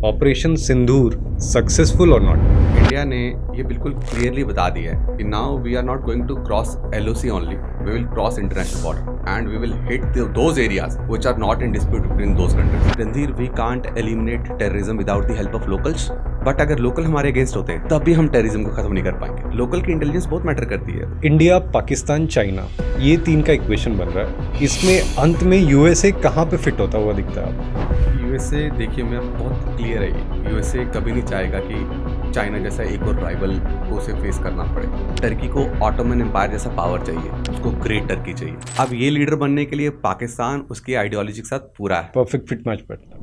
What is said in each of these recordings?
Operation Sindoor successful और not? India ने ये बिल्कुल क्लियरली बता दिया है कि now we are not going to cross LOC only, we will cross international border and we will hit those areas which are not in dispute between those countries. Randhir, we can't eliminate terrorism without the help of locals, but अगर local हमारे against होते हैं तब भी हम terrorism को खत्म नहीं कर पाएंगे। लोकल की इंटेलिजेंस बहुत मैटर करती है। इंडिया, पाकिस्तान, चाइना, ये तीन का इक्वेशन बन रहा है। इसमें अंत में यूएसए कहाँ पे फिट होता हुआ दिखता है आपको? यूएसए, देखिए मैं बहुत क्लियर है, यूएसए कभी नहीं चाहेगा कि चाइना जैसा एक और राइवल को उसे फेस करना पड़े। टर्की को ऑटोमन एम्पायर जैसा पावर चाहिए, उसको ग्रेट टर्की चाहिए। अब ये लीडर बनने के लिए पाकिस्तान उसकी आइडियोलॉजी के साथ पूरा है। परफेक्ट फिट मैच बैठता है।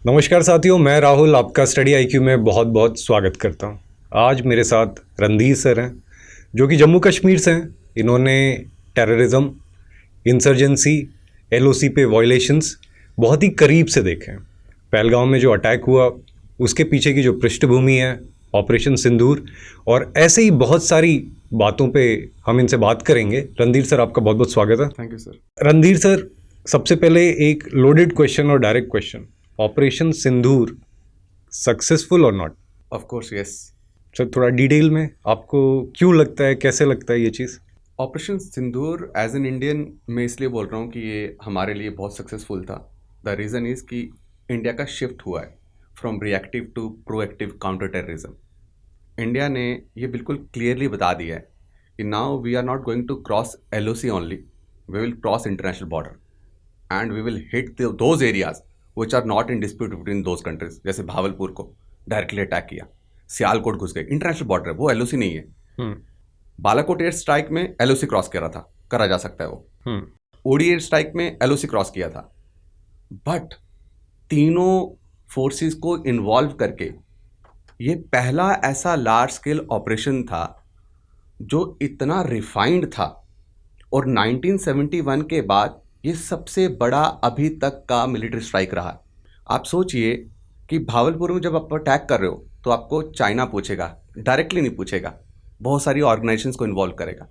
नमस्कार साथियों, मैं राहुल आपका स्टडी IQ में बहुत बहुत स्वागत करता हूँ। आज मेरे साथ रणधीर सर हैं जो कि जम्मू कश्मीर से हैं। इन्होंने टेररिज्म, इंसर्जेंसी, LOC पे वायलेशंस बहुत ही करीब से देखे हैं। पहलगाम में जो अटैक हुआ उसके पीछे की जो पृष्ठभूमि है, ऑपरेशन सिंदूर, और ऐसे ही बहुत सारी बातों पे हम इनसे बात करेंगे। रणधीर सर, आपका बहुत बहुत स्वागत है। Thank you sir. Randhir sir, सबसे पहले एक लोडेड क्वेश्चन और direct question, operation Sindoor successful और not? Of course yes. Sir थोड़ा डिटेल में आपको क्यों लगता है, कैसे लगता है ये चीज़? Operation Sindoor as an Indian मैं इसलिए बोल रहा हूँ कि ये हमारे लिए बहुत सक्सेसफुल था। द रीज़न इज़ कि इंडिया का शिफ्ट हुआ है from reactive to proactive counter terrorism. India ने ये बिल्कुल क्लियरली बता दिया है कि now we are not going to cross LOC only, we will cross international border and we will hit those areas which are not in dispute between those countries. जैसे भावलपुर को directly attack किया, सियालकोट घुस गए, international border है वो, LOC नहीं है। Balakot air strike में LOC क्रॉस करा जा सकता है वो। ओडी एयर स्ट्राइक में LOC क्रॉस किया था, बट तीनों फोर्सेस को इन्वॉल्व करके ये पहला ऐसा लार्ज स्केल ऑपरेशन था जो इतना रिफाइंड था, और 1971 के बाद ये सबसे बड़ा अभी तक का मिलिट्री स्ट्राइक रहा। आप सोचिए कि भावलपुर में जब आप अटैक कर रहे हो तो आपको चाइना पूछेगा, डायरेक्टली नहीं पूछेगा, बहुत सारी ऑर्गेनाइजेशंस को इन्वॉल्व करेगा।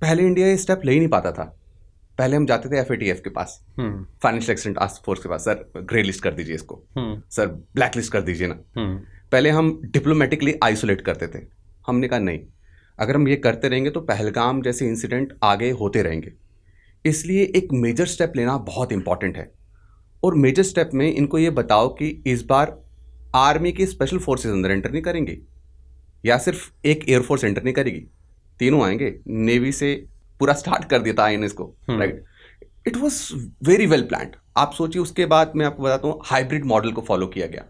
पहले इंडिया ये स्टेप ले ही नहीं पाता था। पहले हम जाते थे FATF के पास, फाइनेंशियल एक्सीडेंट टास्क फोर्स के पास, सर ग्रे लिस्ट कर दीजिए इसको, सर ब्लैक लिस्ट कर दीजिए ना। पहले हम डिप्लोमेटिकली आइसोलेट करते थे। हमने कहा नहीं, अगर हम ये करते रहेंगे तो पहलगाम जैसे इंसिडेंट आगे होते रहेंगे। इसलिए एक मेजर स्टेप लेना बहुत इंपॉर्टेंट है। और मेजर स्टेप में इनको ये बताओ कि इस बार आर्मी की स्पेशल फोर्सेज अंदर एंटर नहीं करेंगी, या सिर्फ एक एयरफोर्स एंटर नहीं करेगी, तीनों आएंगे। नेवी से पूरा स्टार्ट कर दिया था INS को, right. It was very well planned. आप सोचिए, उसके बाद मैं आपको बताता हूँ, हाइब्रिड मॉडल को फॉलो किया गया।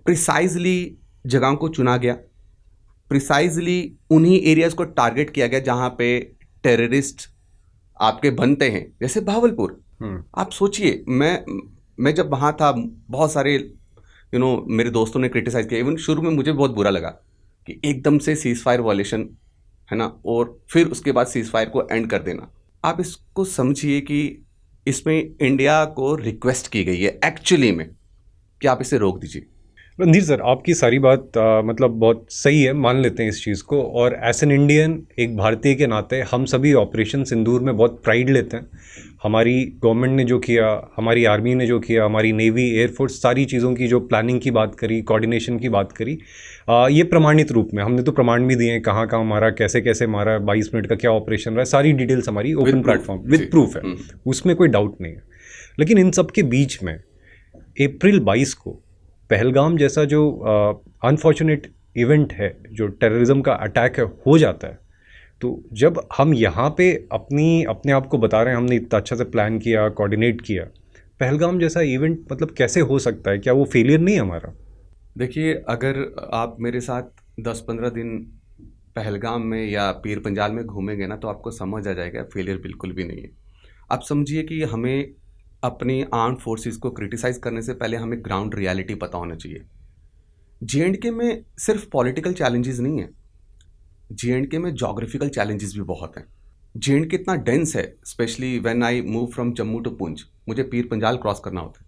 प्रिसाइजली जगहों को चुना गया, प्रिसाइजली उन्हीं एरियाज को टारगेट किया गया जहां पे टेररिस्ट आपके बनते हैं, जैसे भावलपुर। आप सोचिए, मैं जब वहां था, बहुत सारे मेरे दोस्तों ने क्रिटिसाइज किया। इवन शुरू में मुझे बहुत बुरा लगा कि एकदम से सीज फायर वायलेशन है ना, और फिर उसके बाद सीज फायर को एंड कर देना। आप इसको समझिए कि इसमें इंडिया को रिक्वेस्ट की गई है एक्चुअली में कि आप इसे रोक दीजिए। रणधीर सर, आपकी सारी बात मतलब बहुत सही है, मान लेते हैं इस चीज़ को। और एज एन इंडियन, एक भारतीय के नाते हम सभी ऑपरेशन सिंदूर में बहुत प्राइड लेते हैं। हमारी गवर्नमेंट ने जो किया, हमारी आर्मी ने जो किया, हमारी नेवी, एयरफोर्स, सारी चीज़ों की जो प्लानिंग की बात करी, कोऑर्डिनेशन की बात करी, ये प्रमाणित रूप में हमने तो प्रमाण भी दिए हैं, कहाँ कहाँ मारा, कैसे कैसे मारा, 22 मिनट का क्या ऑपरेशन रहा है, सारी डिटेल्स हमारी ओपन प्लेटफॉर्म विद प्रूफ है, उसमें कोई डाउट नहीं है। लेकिन इन सब के बीच में अप्रैल 22 को पहलगाम जैसा जो अनफॉर्चुनेट इवेंट है, जो टेररिज्म का अटैक है, हो जाता है। तो जब हम यहाँ पे अपने आप को बता रहे हैं हमने इतना अच्छा से प्लान किया, कोऑर्डिनेट किया, पहलगाम जैसा इवेंट मतलब कैसे हो सकता है? क्या वो फेलियर नहीं है हमारा? देखिए, अगर आप मेरे साथ 10-15 दिन पहलगाम में या पीर पंजाल में घूमेंगे ना, तो आपको समझ आ जाएगा फेलियर बिल्कुल भी नहीं है। आप समझिए कि हमें अपनी आर्म फोर्सेस को क्रिटिसाइज़ करने से पहले हमें ग्राउंड रियलिटी पता होना चाहिए। J&K में सिर्फ पॉलिटिकल चैलेंजेस नहीं है, J&K में जोग्राफिकल चैलेंजेस भी बहुत हैं। J&K इतना डेंस है, specially when I move from Jammu to Poonch, मुझे पीर पंजाल क्रॉस करना होता है।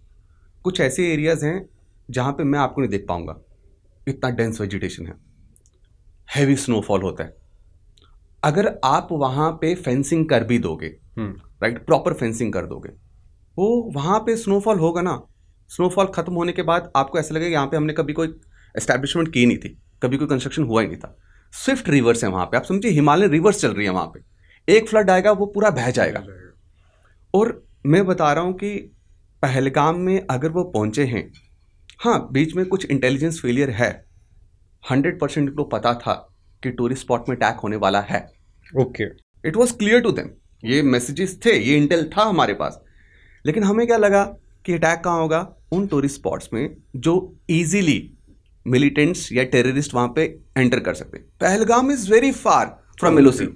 कुछ ऐसे एरियाज़ हैं जहाँ पे मैं आपको नहीं देख पाऊँगा, इतना डेंस वेजिटेशन है, हैवी स्नोफॉल होता है। अगर आप वहाँ पे फेंसिंग कर भी दोगे, राइट, प्रॉपर फेंसिंग कर दोगे, वो वहाँ पे स्नोफॉल होगा ना, स्नोफॉल खत्म होने के बाद आपको ऐसा लगेगा यहाँ पे हमने कभी कोई एस्टैब्लिशमेंट की नहीं थी, कभी कोई कंस्ट्रक्शन हुआ ही नहीं था। स्विफ्ट रिवर्स है वहाँ पे, आप समझिए हिमालयन रिवर्स चल रही है वहाँ पे। एक फ्लड आएगा वो पूरा बह जाएगा। और मैं बता रहा हूँ कि पहलगाम में अगर वो पहुँचे हैं, हाँ बीच में कुछ इंटेलिजेंस फेलियर है, 100% इनको पता था कि टूरिस्ट स्पॉट में अटैक होने वाला है। Okay, it was clear to them, ये मैसेजेस थे, ये इंटेल था हमारे पास। लेकिन हमें क्या लगा कि अटैक कहाँ होगा, उन टूरिस्ट स्पॉट्स में जो इजीली मिलिटेंट्स या टेररिस्ट वहां पे एंटर कर सकते। Pahalgam is very far from LOC,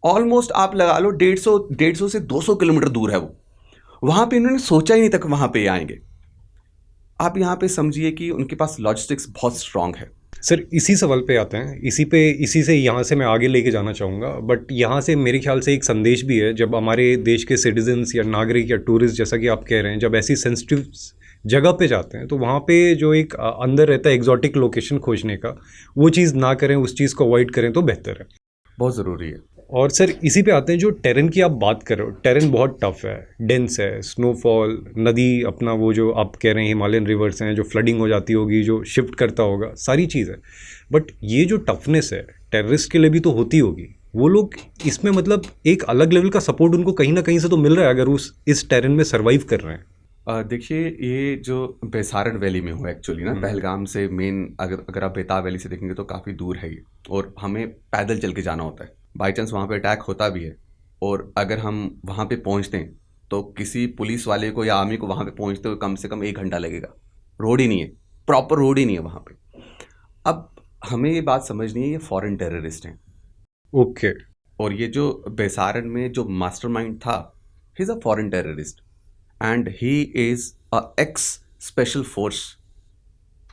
almost आप लगा लो 150 से 200 किलोमीटर दूर है वो। वहां पे इन्होंने सोचा ही नहीं तक वहां पे आएंगे। आप यहाँ पे समझिए कि उनके पास लॉजिस्टिक्स बहुत स्ट्रांग है। सर इसी सवाल पे आते हैं, इसी से यहाँ से मैं आगे लेके जाना चाहूँगा। बट यहाँ से मेरे ख्याल से एक संदेश भी है, जब हमारे देश के सिटीजन्स या नागरिक या टूरिस्ट, जैसा कि आप कह रहे हैं, जब ऐसी सेंसिटिव जगह पे जाते हैं तो वहाँ पे जो एक अंदर रहता है एग्जॉटिक लोकेशन खोजने का, वो चीज़ ना करें, उस चीज़ को अवॉइड करें तो बेहतर है। बहुत ज़रूरी है। और सर इसी पे आते हैं, जो टेरेन की आप बात कर रहे हो, टेरेन बहुत टफ है, डेंस है, स्नोफॉल, नदी अपना वो जो आप कह रहे हैं हिमालयन रिवर्स हैं, जो फ्लडिंग हो जाती होगी, जो शिफ्ट करता होगा, सारी चीज़ है। बट ये जो टफनेस है टेररिस्ट के लिए भी तो होती होगी। वो लोग इसमें मतलब एक अलग लेवल का सपोर्ट उनको कहीं ना कहीं से तो मिल रहा है अगर इस टेरेन में सर्वाइव कर रहे हैं। देखिए ये जो बेसारण वैली में हुआ एक्चुअली ना, पहलगाम से मेन अगर आप बेताब वैली से देखेंगे तो काफ़ी दूर है ये, और हमें पैदल चल के जाना होता है। बाई चांस वहाँ पे अटैक होता भी है, और अगर हम वहाँ पे पहुँचते हैं तो किसी पुलिस वाले को या आर्मी को वहाँ पे पहुँचते हुए कम से कम 1 घंटा लगेगा। रोड ही नहीं है, प्रॉपर रोड ही नहीं है वहाँ पे। अब हमें ये बात समझनी है, ये फॉरेन टेररिस्ट हैं। ओके। और ये जो बेसारण में जो मास्टरमाइंड था, he is a foreign terrorist and he is a ex special force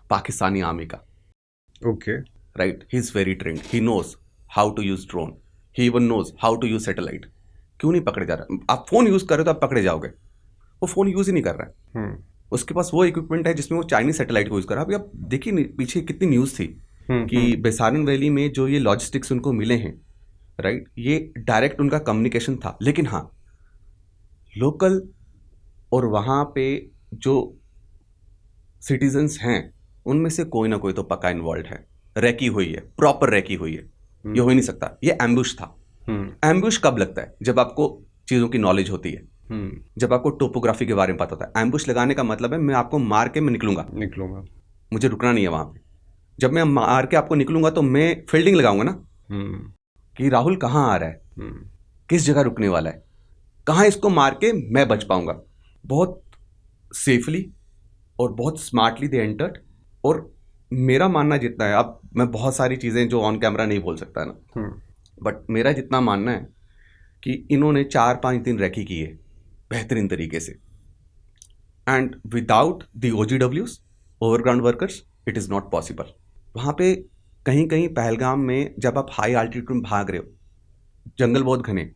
Pakistani army का। Okay. Right, he is very trained, he knows how to use drone, he even knows how to use satellite. क्यों नहीं पकड़े जा रहा? आप phone use कर रहे हो तो आप पकड़े जाओगे, वो फ़ोन यूज़ ही नहीं कर रहा है। उसके पास वो इक्विपमेंट है जिसमें वो चाइनीज सैटेलाइट को यूज़ कर रहा है। अभी आप देखिए पीछे कितनी न्यूज़ थी कि बेसारण वैली में जो ये लॉजिस्टिक्स उनको मिले हैं, राइट, ये डायरेक्ट उनका कम्युनिकेशन था। लेकिन हाँ, लोकल और वहाँ पे जो सिटीजन्स हैं उनमें से कोई ना कोई तो पक्का इन्वॉल्व है, रैकी हुई है, प्रॉपर रैकी हुई है। ये हो ही नहीं सकता, ये एम्बुश था। एम्बुश कब लगता है? जब आपको चीज़ों की नॉलेज होती है, जब आपको टोपोग्राफी के बारे में पता होता है। एम्बुश लगाने का मतलब है मैं आपको मार के मैं निकलूंगा, मुझे रुकना नहीं है वहाँ पे। जब मैं मार के आपको निकलूंगा तो मैं फील्डिंग लगाऊंगा ना, कि राहुल कहाँ आ रहा है, किस जगह रुकने वाला है, कहाँ इसको मार के मैं बच पाऊंगा। बहुत सेफली और बहुत स्मार्टली दे एंटर्ड। और मेरा मानना जितना है, अब मैं बहुत सारी चीज़ें जो ऑन कैमरा नहीं बोल सकता ना, बट मेरा जितना मानना है कि इन्होंने 4-5 दिन रैकी की है बेहतरीन तरीके से, and without the OGWs, overground workers, it is not possible. वहाँ पे कहीं कहीं पहलगाम में जब आप हाई आल्टीट्यूड में भाग रहे हो, जंगल बहुत घने,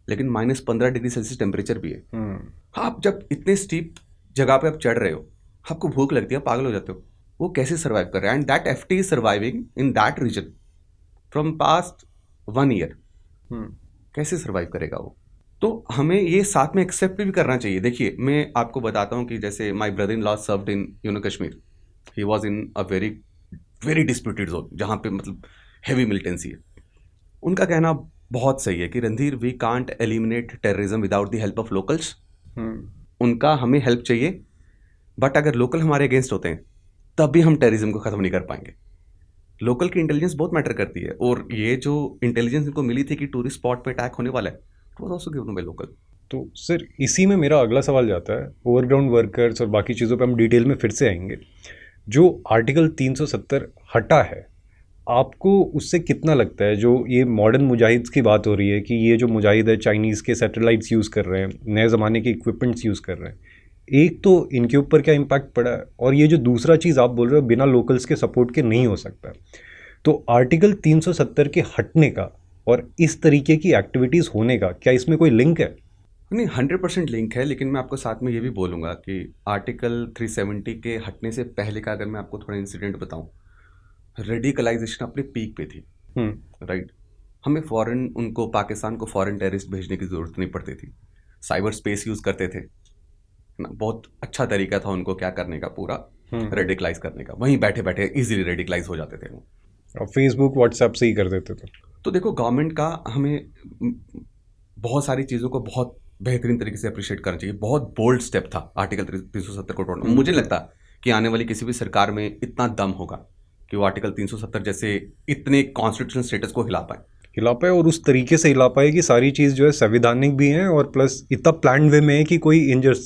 लेकिन -15 डिग्री सेल्सियस टेम्परेचर भी है। आप जब इतने स्टीप जगह पे आप चढ़ रहे हो, आपको भूख लगती है, पागल हो जाते हो। वो कैसे सर्वाइव कर रहे हैं? And that FT is surviving in that region from past 1 year. कैसे सर्वाइव करेगा वो? तो हमें ये साथ में एक्सेप्ट भी करना चाहिए। देखिए मैं आपको बताता हूँ कि जैसे my brother in law served in Kashmir, he was in a very very disputed zone, जहाँ पे मतलब हैवी मिलिटेंसी है। उनका कहना बहुत सही है कि Randhir, we can't eliminate terrorism without the help of locals. उनका हमें हेल्प चाहिए, बट अगर लोकल हमारे अगेंस्ट होते हैं तब भी हम टेररिज्म को ख़त्म नहीं कर पाएंगे। लोकल की इंटेलिजेंस बहुत मैटर करती है, और ये जो इंटेलिजेंस इनको मिली थी कि टूरिस्ट स्पॉट पे अटैक होने वाला है, it was also given by local. तो सर इसी में मेरा अगला सवाल जाता है, ओवरग्राउंड वर्कर्स और बाकी चीज़ों पे हम डिटेल में फिर से आएंगे। जो आर्टिकल 370 हटा है, आपको उससे कितना लगता है, जो ये मॉडर्न मुजाहिद्स की बात हो रही है कि ये जो मुजाहिद है चाइनीज़ के सैटेलाइट्स यूज़ कर रहे हैं, नए ज़माने के इक्विपमेंट्स यूज़ कर रहे हैं, एक तो इनके ऊपर क्या इम्पैक्ट पड़ा है, और ये जो दूसरा चीज़ आप बोल रहे हो बिना लोकल्स के सपोर्ट के नहीं हो सकता, तो आर्टिकल 370 के हटने का और इस तरीके की एक्टिविटीज़ होने का क्या इसमें कोई लिंक है? नहीं, 100% लिंक है। लेकिन मैं आपको साथ में ये भी बोलूँगा कि आर्टिकल 370 के हटने से पहले का अगर मैं आपको थोड़ा इंसिडेंट बताऊँ, रेडिकलाइजेशन अपने पीक पे थी, राइट। हमें उनको पाकिस्तान को फॉरेन टेररिस्ट भेजने की ज़रूरत नहीं पड़ती थी। साइबर स्पेस यूज़ करते थे ना बहुत अच्छा तरीका था उनको क्या करने का, पूरा रेडिकलाइज करने का, वहीं बैठे बैठे इजीली रेडिकलाइज हो जाते थे वो। और फेसबुक व्हाट्सएप से ही कर देते थे। तो देखो गवर्नमेंट का हमें बहुत सारी चीज़ों को बहुत बेहतरीन तरीके से अप्रिशिएट करना चाहिए। बहुत बोल्ड स्टेप था आर्टिकल 370 को तोड़ना। मुझे लगता कि आने वाली किसी भी सरकार में इतना दम होगा कि वो आर्टिकल 370 जैसे इतने कॉन्स्टिट्यूशनल स्टेटस को हिला पाए और उस तरीके से हिला पाए कि सारी चीज़ जो है संवैधानिक भी है और प्लस इतना प्लान वे में है कि कोई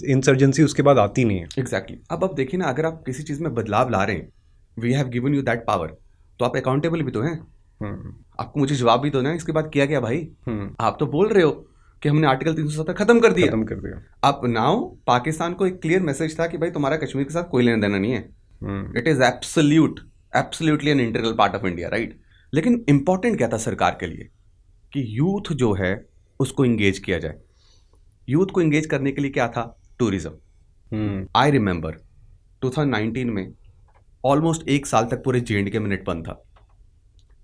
इंसर्जेंसी उसके बाद आती नहीं है। एग्जैक्टली। अब देखिए ना, अगर आप किसी चीज़ में बदलाव ला रहे हैं, we have given you that power, तो आप अकाउंटेबल भी तो हैं। आपको मुझे जवाब भी दो ना, इसके बाद किया क्या भाई? आप तो बोल रहे हो कि हमने आर्टिकल 370 खत्म कर दिया। अब नाउ पाकिस्तान को एक क्लियर मैसेज था कि भाई तुम्हारा कश्मीर के साथ कोई लेना देना नहीं है। It is absolutely an integral part of India, right? लेकिन इंपॉर्टेंट क्या था सरकार के लिए कि यूथ जो है उसको इंगेज किया जाए। यूथ को इंगेज करने के लिए क्या था? टूरिज्म। आई रिमेंबर 2019 में ऑलमोस्ट 1 साल तक पूरे J&K में नेट बंद था।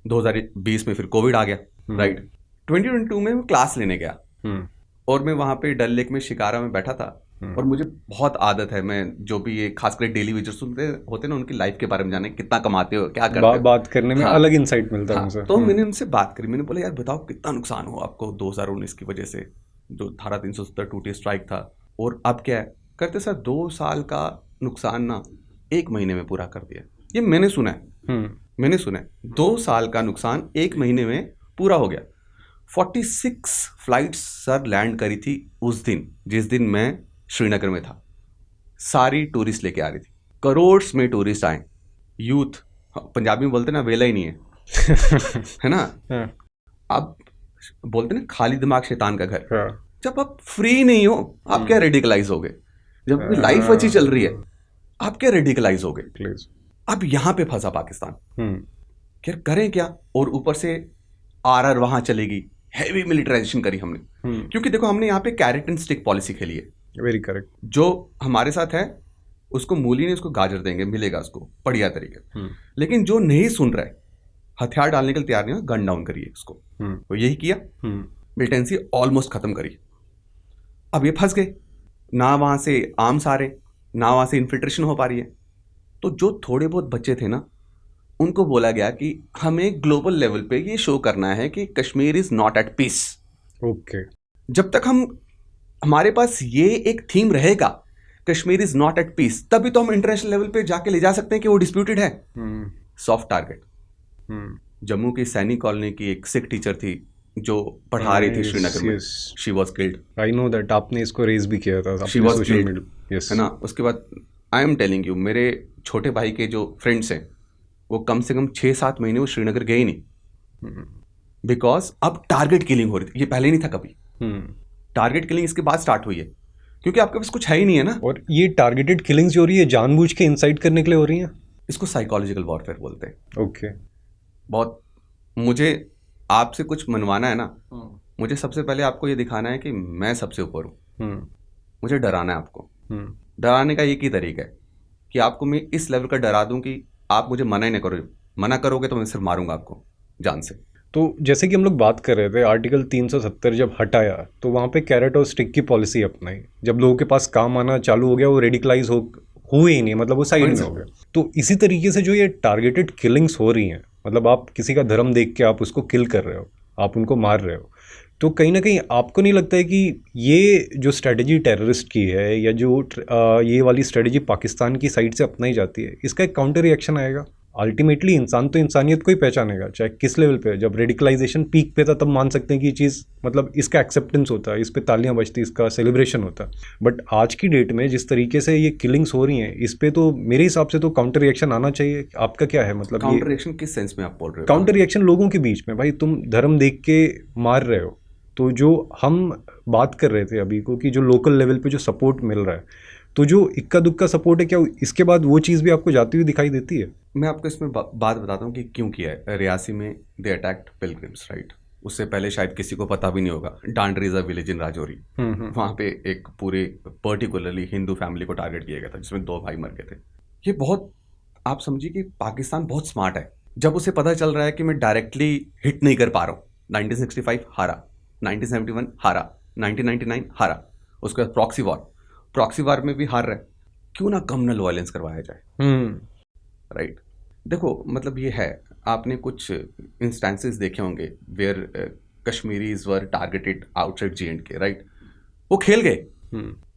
2020 में फिर कोविड आ गया, राइट? 2022 में मैं क्लास लेने गया और मैं वहां पे डल लेक में शिकारा में बैठा था। और मुझे बहुत आदत है, मैं जो भी ये खासकर डेली वेजर सुनते होते ना, उनकी लाइफ के बारे में जाने, कितना कमाते हो, क्या करते हो, बात करने में अलग इंसाइट मिलता है उनसे। तो मैंने उनसे बात करी। मैंने बोला यार बताओ कितना नुकसान हुआ आपको 2019 की वजह से, जो धारा 370 टूटी, स्ट्राइक था, और अब क्या है? करते सर 2 साल का नुकसान ना 1 महीने में पूरा कर दिया। ये मैंने सुना है 2 साल का नुकसान 1 महीने में पूरा हो गया। 46 फ्लाइट्स सर लैंड करी थी उस दिन, जिस दिन मैं श्रीनगर में था। सारी टूरिस्ट लेके आ रही थी, करोड़ में टूरिस्ट आए। यूथ, पंजाबी में बोलते ना, वेला ही नहीं है है ना? अब बोलते ना खाली दिमाग शैतान का घर। जब आप फ्री नहीं हो, आप क्या रेडिकलाइज हो गए? जब आपकी लाइफ अच्छी चल रही है, आप क्या रेडिकलाइज हो गए? अब यहां पे फंसा पाकिस्तान। क्या करें क्या? और ऊपर से आरआर वहां चलेगी, हैवी मिलिटराइजेशन करी हमने। क्योंकि देखो हमने यहाँ पे कैरेट एंड स्टिक पॉलिसी खेली है। Very correct. जो हमारे साथ है उसको मूली नहीं, उसको गाजर देंगे, मिलेगा उसको बढ़िया तरीके। लेकिन जो नहीं सुन रहा है, हथियार डालने के लिए तैयार नहीं है, गन डाउन करिए उसको। तो यही किया, मिलिटेंसी ऑलमोस्ट खत्म करी। अब ये फंस गए, ना वहां से आर्म्स आ रहे, ना वहां से इन्फिल्ट्रेशन हो पा रही है। तो जो थोड़े बहुत बच्चे थे ना, उनको बोला गया कि हमें ग्लोबल लेवल पे ये शो करना है कि Kashmir is not at peace. Okay. जब तक हमारे पास ये एक थीम रहेगा, Kashmir is not at peace, तभी तो हम इंटरनेशनल लेवल पे जाके ले जा सकते हैं कि वो डिस्प्यूटेड है। Soft target. जम्मू की सैनिक कॉलोनी की एक सिख टीचर थी जो पढ़ा रही थी श्रीनगर में, she was killed. I know that, आपने इसको रेज भी किया था, शी वाज किल्ड, है ना? उसके बाद आई एम टेलिंग यू, मेरे छोटे भाई के जो फ्रेंड्स हैं वो कम से कम 6-7 महीने वो श्रीनगर गए ही नहीं, बिकॉज अब टारगेट किलिंग हो रही थी। ये पहले नहीं था कभी। टारगेट किलिंग इसके बाद स्टार्ट हुई है, क्योंकि आपके पास कुछ है ही नहीं है ना। और ये टारगेटेड किलिंग्स जो हो रही है, जानबूझ के इंसाइट करने के लिए हो रही हैं। इसको साइकोलॉजिकल वॉरफेयर बोलते हैं। ओके। बहुत, मुझे आपसे कुछ मनवाना है ना, मुझे सबसे पहले आपको ये दिखाना है कि मैं सबसे ऊपर हूँ। मुझे डराना है आपको। डराने का एक ही तरीका है कि आपको मैं इस लेवल का डरा दूं कि आप मुझे मना ही ना करो। मना करोगे तो मैं सिर्फ मारूंगा आपको जान से। तो जैसे कि हम लोग बात कर रहे थे, आर्टिकल 370 जब हटाया तो वहाँ पे कैरेट और स्टिक की पॉलिसी अपनाई। जब लोगों के पास काम आना चालू हो गया, वो रेडिकलाइज हुए ही नहीं, मतलब वो साइड में हो गया। तो इसी तरीके से जो ये टारगेटेड किलिंग्स हो रही हैं, मतलब आप किसी का धर्म देख के आप उसको किल कर रहे हो, आप उनको मार रहे हो, तो कहीं ना कहीं आपको नहीं लगता है कि ये जो स्ट्रेटजी टेररिस्ट की है, या जो ये वाली स्ट्रेटजी पाकिस्तान की साइड से अपनाई जाती है, इसका एक काउंटर रिएक्शन आएगा? अल्टीमेटली इंसान तो इंसानियत को ही पहचानेगा, चाहे किस लेवल पे। जब रेडिकलाइजेशन पीक पे था तब मान सकते हैं कि ये चीज़, मतलब इसका एक्सेप्टेंस होता है, इस पे तालियां बजती, इसका सेलिब्रेशन होता है। बट आज की डेट में जिस तरीके से ये किलिंग्स हो रही हैं, इस पे तो मेरे हिसाब से तो काउंटर रिएक्शन आना चाहिए। आपका क्या है मतलब? काउंटर रिएक्शन किस सेंस में आप बोल रहे हो? काउंटर रिएक्शन लोगों के बीच में, भाई तुम धर्म देख के मार रहे हो, तो जो हम बात कर रहे थे अभी को कि जो लोकल लेवल पे जो सपोर्ट मिल रहा है, तो जो इक्का दुक्का सपोर्ट है, क्या इसके बाद वो चीज़ भी आपको जाती हुई दिखाई देती है? मैं आपको इसमें बात बताता हूँ कि क्यों किया है। रियासी में दे अटैक्ड पिलग्रिम्स, राइट? उससे पहले शायद किसी को पता भी नहीं होगा, Dandri is a village in Rajouri. वहाँ पे एक पूरे पर्टिकुलरली हिंदू फैमिली को टारगेट किया गया था, जिसमें 2 भाई मर गए थे। ये बहुत, आप समझिए कि पाकिस्तान बहुत स्मार्ट है। जब उसे पता चल रहा है कि मैं डायरेक्टली हिट नहीं कर पा रहा हूँ, 1965 हारा, 1971 हारा, 1999 हारा, उसके बाद प्रॉक्सी वॉर, प्रॉक्सी वार में भी हार रहा है, क्यों ना कम्युनल वायलेंस करवाया जाए, राइट। देखो मतलब ये है, आपने कुछ इंस्टेंसेस देखे होंगे where Kashmiris were targeted outside J&K, right. वो खेल गए,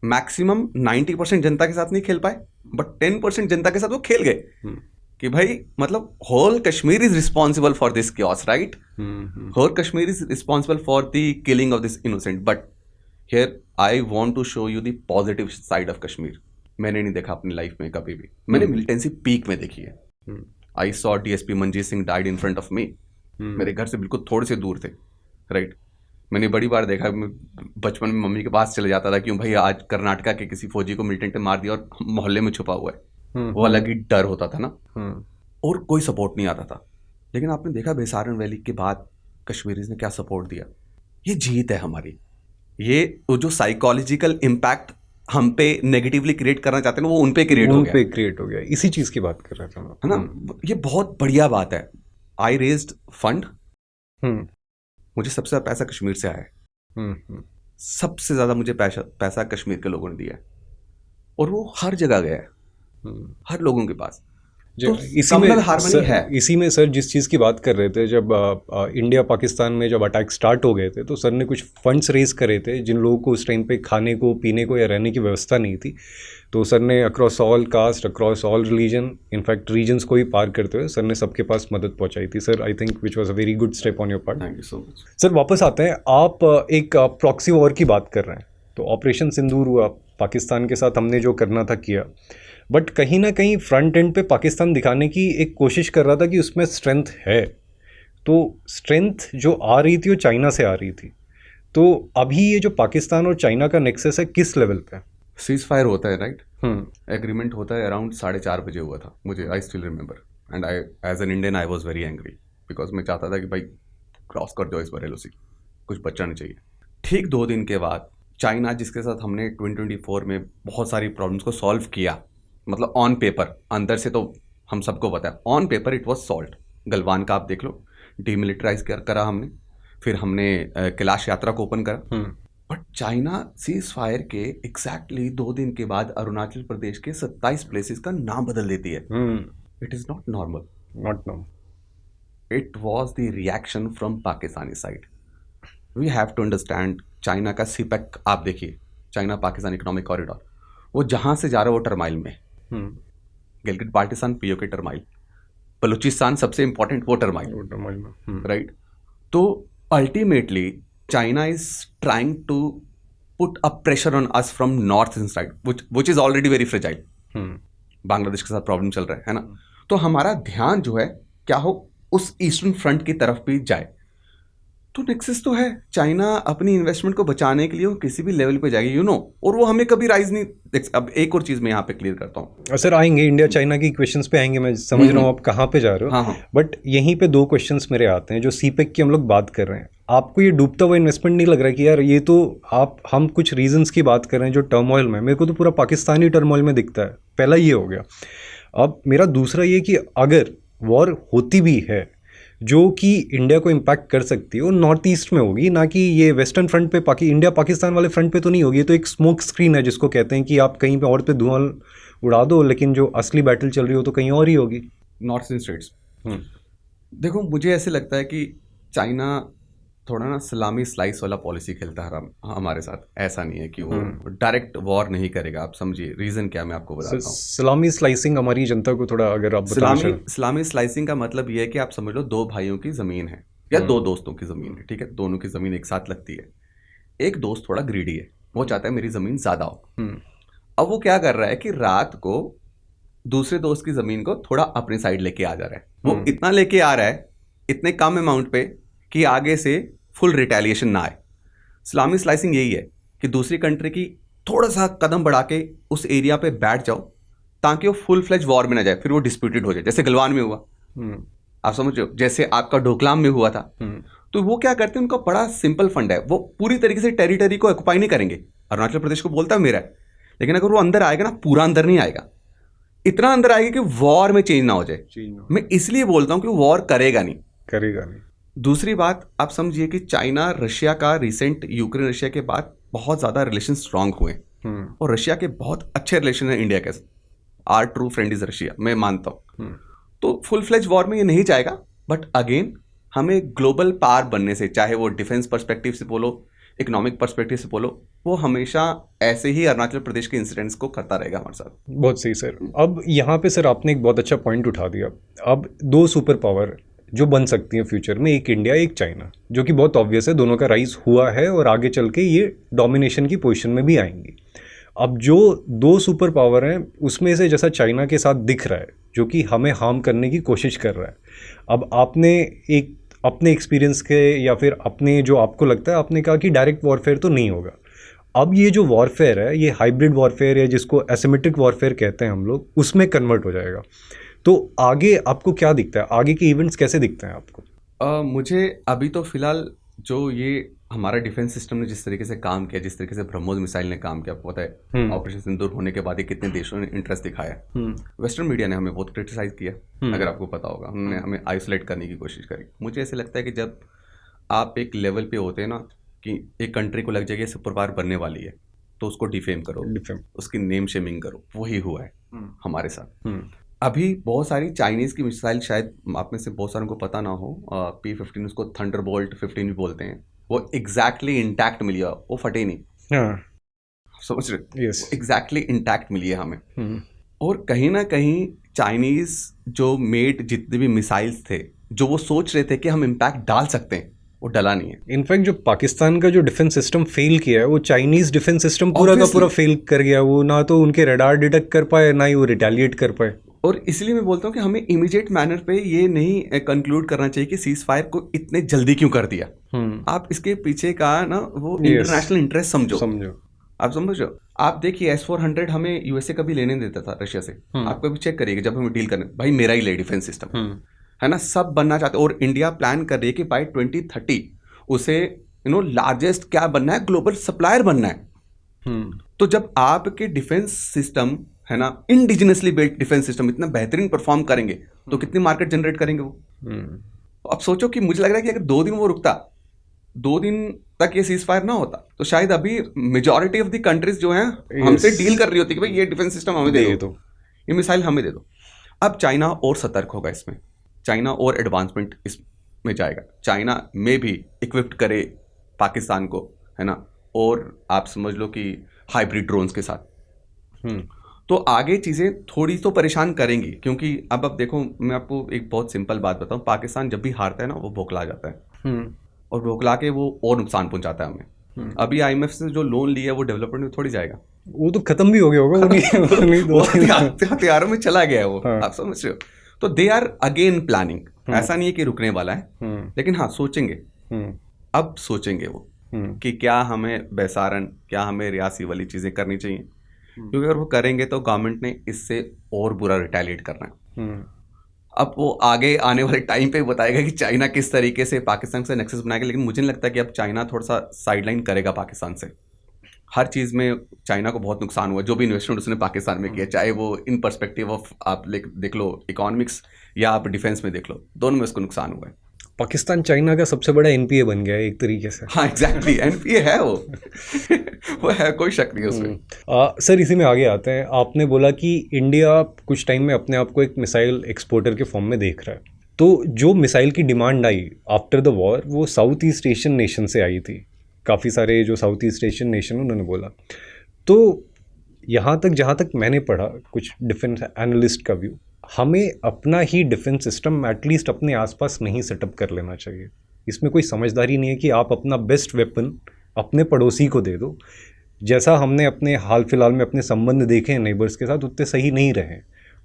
मैक्सिमम 90% जनता के साथ नहीं खेल पाए, बट 10% जनता के साथ वो खेल गए कि भाई मतलब whole Kashmir is responsible for this chaos, right. Whole Kashmir is responsible for the killing of this innocent, but here I want to show you the positive side of Kashmir. मैंने नहीं देखा अपनी लाइफ में कभी भी, मैंने मिलिटेंसी पीक में देखी है। I saw DSP Manjeet Singh died in front of me, मेरे घर से बिल्कुल थोड़े से दूर थे, राइट। मैंने बड़ी बार देखा, बचपन में मम्मी के पास चले जाता था, क्यों भाई आज कर्नाटका के किसी फौजी को मिलिटेंट ने मार दिया और मोहल्ले में छुपा हुआ है, वो अलग ही डर होता था ना, और कोई सपोर्ट नहीं आता था। लेकिन आपने देखा बेसारन वैली के बाद कश्मीरीज ने क्या सपोर्ट दिया। ये जीत है हमारी, ये जो साइकोलॉजिकल इम्पैक्ट हम पे नेगेटिवली क्रिएट करना चाहते हैं वो उन पे क्रिएट हो गया। इसी चीज की बात कर रहा था मैं, है ना। ये बहुत बढ़िया बात है। आई रेज्ड फंड, मुझे सबसे ज्यादा पैसा कश्मीर से आया है, सबसे ज्यादा मुझे पैसा कश्मीर के लोगों ने दिया है, और वो हर जगह गया है, हर लोगों के पास। तो इसी में सर जिस चीज़ की बात कर रहे थे, जब इंडिया पाकिस्तान में जब अटैक स्टार्ट हो गए थे तो सर ने कुछ फंड्स रेज करे थे जिन लोगों को उस टाइम पे खाने को पीने को या रहने की व्यवस्था नहीं थी। तो सर ने across all caste, across all religion, in fact reasons को भी पार करते हुए सर ने सबके पास मदद पहुंचाई थी। Sir I think which was a very good step on your part. Thank you so much sir. वापस आते हैं, आप एक प्रॉक्सी वॉर की बात कर रहे हैं, तो ऑपरेशन सिंदूर हुआ, पाकिस्तान के साथ हमने जो करना था किया, बट कहीं ना कहीं फ्रंट एंड पे पाकिस्तान दिखाने की एक कोशिश कर रहा था कि उसमें स्ट्रेंथ है। तो स्ट्रेंथ जो आ रही थी वो चाइना से आ रही थी। तो अभी ये जो पाकिस्तान और चाइना का नेक्सस है किस लेवल पे? सीज फायर होता है, राइट। एग्रीमेंट होता है अराउंड 4:30 बजे हुआ था, मुझे I still remember, and I as an Indian I was very angry, because मैं चाहता था कि भाई क्रॉस कर जाओ इस बार LOC, कुछ बच्चा नहीं चाहिए। ठीक 2 दिन के बाद चाइना, जिसके साथ हमने 2024 में बहुत सारी प्रॉब्लम्स को सॉल्व किया, मतलब ऑन पेपर, अंदर से तो हम सबको पता है, on paper it was solve. Galwan का आप देख लो, डीमिलिटराइज करा हमने, फिर हमने कैलाश यात्रा को ओपन करा। बट चाइना सीज फायर के एग्जैक्टली 2 दिन के बाद अरुणाचल प्रदेश के 27 प्लेसेस का नाम बदल देती है। It is not normal, not normal. It was the reaction from Pakistani side. We have to understand, China का CPEC आप देखिए, चाइना पाकिस्तान इकोनॉमिक कॉरिडोर, वो जहां से जा रहा है वो टर्माइल में, गिलगित बाल्टिस्तान POK टर्माइल, बलूचिस्तान सबसे इंपॉर्टेंट वो टर्माइल में, राइट। तो ultimately China is trying to put a pressure on us from north side, which is already very fragile. Bangladesh के साथ प्रॉब्लम चल रहा है ना। तो हमारा ध्यान जो है क्या हो उस ईस्टर्न फ्रंट की तरफ भी जाए। तो नेक्सस तो है, चाइना अपनी इन्वेस्टमेंट को बचाने के लिए वो किसी भी लेवल पे जाएगी, और वो हमें कभी राइज नहीं। अब एक और चीज मैं यहाँ पे क्लियर करता हूँ सर, आएंगे इंडिया चाइना की क्वेश्चंस पे आएंगे, मैं समझ रहा हूँ आप कहाँ पे जा रहे हो। हाँ। बट यहीं पे 2 क्वेश्चंस मेरे आते हैं। जो CPEC की हम लोग बात कर रहे हैं, आपको ये डूबता हुआ इन्वेस्टमेंट नहीं लग रहा है कि यार ये तो हम कुछ रीजंस की बात कर रहे हैं जो टर्मोइल में, मेरे को तो पूरा पाकिस्तानी टर्मोइल में दिखता है। पहला ये हो गया। अब मेरा दूसरा ये कि अगर वॉर होती भी है जो कि इंडिया को इम्पैक्ट कर सकती है, वो नॉर्थ ईस्ट में होगी, ना कि ये वेस्टर्न फ्रंट पे इंडिया पाकिस्तान वाले फ्रंट पे तो नहीं होगी। तो एक स्मोक स्क्रीन है जिसको कहते हैं कि आप कहीं पे और पे धुआं उड़ा दो, लेकिन जो असली बैटल चल रही हो तो कहीं और ही होगी। North east states. देखो मुझे ऐसे लगता है कि चाइना थोड़ा ना सलामी स्लाइस वाला पॉलिसी खेलता है हमारे साथ। ऐसा नहीं है कि वो डायरेक्ट वॉर नहीं करेगा। आप समझिए रीजन क्या, मैं आपको बताता हूँ। सलामी स्लाइसिंग हमारी जनता को थोड़ा अगर आप सलामी स्लाइसिंग का मतलब ये है कि आप समझ लो 2 भाइयों की जमीन है या 2 दोस्तों की जमीन है, ठीक है, दोनों की जमीन एक साथ लगती है। एक दोस्त थोड़ा ग्रीडी है, वो चाहता है मेरी जमीन ज्यादा हो। अब वो क्या कर रहा है कि रात को दूसरे दोस्त की जमीन को थोड़ा अपनी साइड लेके आ जा रहा है। वो इतना लेके आ रहा है इतने कम अमाउंट पे कि आगे से फुल रिटेलिएशन ना आए। इस्लामी स्लाइसिंग यही है कि दूसरी कंट्री की थोड़ा सा कदम बढ़ा के उस एरिया पे बैठ जाओ ताकि वो फुल फ्लेज वॉर में ना जाए, फिर वो डिस्प्यूटेड हो जाए, जैसे गलवान में हुआ। आप समझ रहे हो, जैसे आपका डोकलाम में हुआ था। तो वो क्या करते हैं, उनका बड़ा सिंपल फंड है, वो पूरी तरीके से टेरिटरी को ऑक्युपाई नहीं करेंगे। अरुणाचल प्रदेश को बोलता है मेरा है, लेकिन अगर वो अंदर आएगा ना, पूरा अंदर नहीं आएगा, इतना अंदर आएगा कि वॉर में चेंज ना हो जाए। मैं इसलिए बोलता हूं कि वॉर करेगा नहीं। दूसरी बात आप समझिए कि चाइना रशिया का रिसेंट यूक्रेन रशिया के बाद बहुत ज्यादा रिलेशन स्ट्रांग हुए, और रशिया के बहुत अच्छे रिलेशन है इंडिया के साथ। Our true friend is Russia, मैं मानता हूँ। तो फुल फ्लेज वॉर में ये नहीं जाएगा, बट अगेन हमें ग्लोबल पावर बनने से, चाहे वो डिफेंस पर्सपेक्टिव से बोलो, इकोनॉमिक पर्सपेक्टिव से बोलो, वो हमेशा ऐसे ही अरुणाचल प्रदेश के इंसिडेंट्स को करता रहेगा हमारे साथ। बहुत सही सर। अब यहाँ पे सर आपने एक बहुत अच्छा पॉइंट उठा दिया। अब दो सुपर पावर जो बन सकती हैं फ्यूचर में, एक इंडिया एक चाइना, जो कि बहुत ऑब्वियस है, दोनों का राइज हुआ है और आगे चल के ये डोमिनेशन की पोजीशन में भी आएंगी। अब जो दो सुपर पावर हैं उसमें से जैसा चाइना के साथ दिख रहा है, जो कि हमें हार्म करने की कोशिश कर रहा है। अब आपने एक अपने एक्सपीरियंस के या फिर अपने जो आपको लगता है, आपने कहा कि डायरेक्ट वॉरफेयर तो नहीं होगा। अब ये जो वॉरफेयर है, ये हाइब्रिड वॉरफेयर है, जिसको एसिमेट्रिक वॉरफेयर कहते हैं हम लोग, उसमें कन्वर्ट हो जाएगा। तो आगे आपको क्या दिखता है, आगे के इवेंट्स कैसे दिखते हैं आपको? मुझे अभी तो फिलहाल जो ये हमारा डिफेंस सिस्टम ने जिस तरीके से काम किया, जिस तरीके से ब्रह्मोस मिसाइल ने काम किया, आपको पता है ऑपरेशन सिंदूर होने के बाद ही कितने देशों ने इंटरेस्ट दिखाया। वेस्टर्न मीडिया ने हमें बहुत क्रिटिसाइज किया, अगर आपको पता होगा, उन्होंने हमें आइसोलेट करने की कोशिश करी। मुझे ऐसे लगता है कि जब आप एक लेवल पे होते हैं ना, कि एक कंट्री को लग जाएगी सुपर पावर बनने वाली है, तो उसको डिफेम करो, उसकी नेम शेमिंग करो। वही हुआ है हमारे साथ। अभी बहुत सारी चाइनीज की मिसाइल, शायद आप में से बहुत सारों को पता ना हो, P-15 उसको थंडरबोल्ट 15 भी बोलते हैं, वो एग्जैक्टली इंटैक्ट मिली है, वो फटे नहीं। समझ रहे? एग्जैक्टली इंटैक्ट मिली है हमें। और कहीं ना कहीं चाइनीज जो मेड जितने भी मिसाइल्स थे, जो वो सोच रहे थे कि हम इम्पैक्ट डाल सकते हैं, वो डला नहीं है। इनफैक्ट जो पाकिस्तान का जो डिफेंस सिस्टम फेल किया है, वो चाइनीज डिफेंस सिस्टम पूरा का पूरा फेल कर गया। वो ना तो उनके रडार डिटेक्ट कर पाए, ना ही वो रिटेलिएट कर पाए। और इसलिए मैं बोलता हूँ कि हमें इमीडिएट मैनर पे ये नहीं कंक्लूड करना चाहिए कि सीज फायर को इतने जल्दी क्यों कर दिया। आप इसके पीछे का ना वो इंटरनेशनल इंटरेस्ट समझो। आप समझ रहे हो? आप देखिए S-400 हमें यूएसए कभी लेने देता था रशिया से। आप कभी चेक करिएगा, जब हमें डील करने, भाई मेरा ही ले डिफेंस सिस्टम, है ना, सब बनना चाहते। और इंडिया प्लान कर रही है कि बाई 2030 उसे लार्जेस्ट क्या बनना है, ग्लोबल सप्लायर बनना है। तो जब आपके डिफेंस सिस्टम है ना, इंडिजिनसली बिल्ट डिफेंस सिस्टम इतना बेहतरीन परफॉर्म करेंगे, तो कितनी मार्केट जनरेट करेंगे वो। अब सोचो कि मुझे लग रहा है कि अगर 2 दिन वो रुकता, 2 दिन तक ये सीज फायर ना होता, तो शायद अभी मेजॉरिटी ऑफ द कंट्रीज जो हैं हमसे डील कर रही होती कि भाई ये डिफेंस सिस्टम हमें दे दो, ये मिसाइल हमें दे दो। अब चाइना और सतर्क होगा इसमें, चाइना और एडवांसमेंट इसमें जाएगा। चाइना में भी इक्विप्ड करे पाकिस्तान को, है ना, और आप समझ लो कि हाइब्रिड ड्रोन्स के साथ। तो आगे चीज़ें थोड़ी तो परेशान करेंगी, क्योंकि अब देखो, मैं आपको एक बहुत सिंपल बात बताऊं, पाकिस्तान जब भी हारता है ना, वो बौखला जाता है, और बौखला के वो और नुकसान पहुंचाता है हमें। अभी IMF से जो लोन लिया है वो डेवलपमेंट में थोड़ी जाएगा, वो तो खत्म भी हो गया होगा। हथियारों में चला गया है वो। आप समझ रहे हो? तो दे आर अगेन प्लानिंग। ऐसा नहीं है कि रुकने वाला है, लेकिन हाँ सोचेंगे, अब सोचेंगे वो कि क्या हमें बैसारन, क्या हमें रियासी वाली चीज़ें करनी चाहिए, क्योंकि अगर वो करेंगे तो गवर्नमेंट ने इससे और बुरा रिटेलिएट करना है। अब वो आगे आने वाले टाइम पे बताएगा कि चाइना किस तरीके से पाकिस्तान से नेक्सस बनाएगा, लेकिन मुझे नहीं लगता कि अब चाइना थोड़ा सा साइडलाइन करेगा पाकिस्तान से। हर चीज़ में चाइना को बहुत नुकसान हुआ, जो भी इन्वेस्टमेंट उसने पाकिस्तान में किया, चाहे वो इन पर्सपेक्टिव ऑफ आप देख लो इकोनॉमिक्स, या आप डिफेंस में देख लो, दोनों में उसको नुकसान हुआ है। पाकिस्तान चाइना का सबसे बड़ा NPA बन गया है एक तरीके से। हाँ एग्जैक्टली, NPA है वो। वो है, कोई शक नहीं उसमें। सर इसी में आगे आते हैं। आपने बोला कि इंडिया कुछ टाइम में अपने आप को एक मिसाइल एक्सपोर्टर के फॉर्म में देख रहा है। तो जो मिसाइल की demand I after the war, वो साउथ ईस्ट एशियन नेशन से आई थी। काफ़ी सारे जो साउथ ईस्ट एशियन नेशन उन्होंने बोला। तो यहाँ तक जहाँ तक मैंने पढ़ा कुछ डिफेंस एनालिस्ट का व्यू, हमें अपना ही डिफेंस सिस्टम एटलीस्ट अपने आसपास नहीं सेटअप कर लेना चाहिए। इसमें कोई समझदारी नहीं है कि आप अपना बेस्ट वेपन अपने पड़ोसी को दे दो। जैसा हमने अपने हाल फिलहाल में अपने संबंध देखे हैं नेबर्स के साथ, उतने सही नहीं रहे।